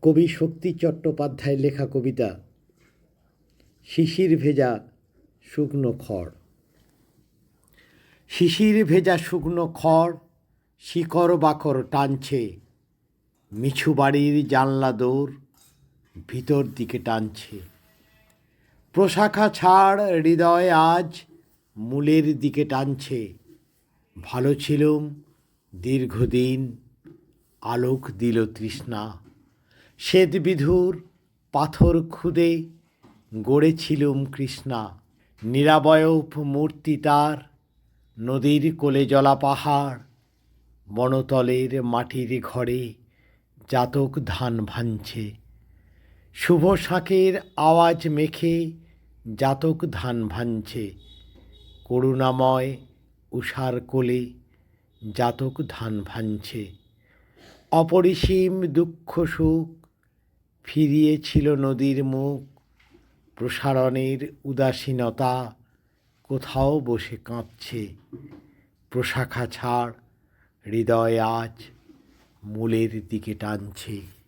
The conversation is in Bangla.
কবি শক্তি চট্টোপাধ্যায়ের লেখা কবিতা শিশির ভেজা শুকনো খড়। শিশির ভেজা শুকনো খড় শিকড় বাকড় টানছে, মিছু বাড়ির জানলা দৌড় ভিতর দিকে টানছে। প্রশাখা ছাড় হৃদয় আজ মূলের দিকে টানছে। ভালো ছিলুম দীর্ঘদিন, আলোক দিল তৃষ্ণা। শ্বেত বিধুর পাথর খুদে গড়েছিলুম কৃষ্ণা। নিরাবয়ব মূর্তি তার, নদীর কোলে জলা পাহাড়। বনতলের মাটির ঘরে জাতক ধান ভাঙছে। শুভ শাঁখের আওয়াজ মেখে জাতক ধান ভাঙছে। করুণাময় উষার কোলে জাতক ধান ভাঙছে। অপরিসীম দুঃখ সুখ ফিরিয়েছিল নদীর মুখ। প্রসারণের উদাসীনতা কোথাও বসে কাঁদছে। প্রশাখা ছাড় হৃদয় আজ মূলের দিকে টানছে।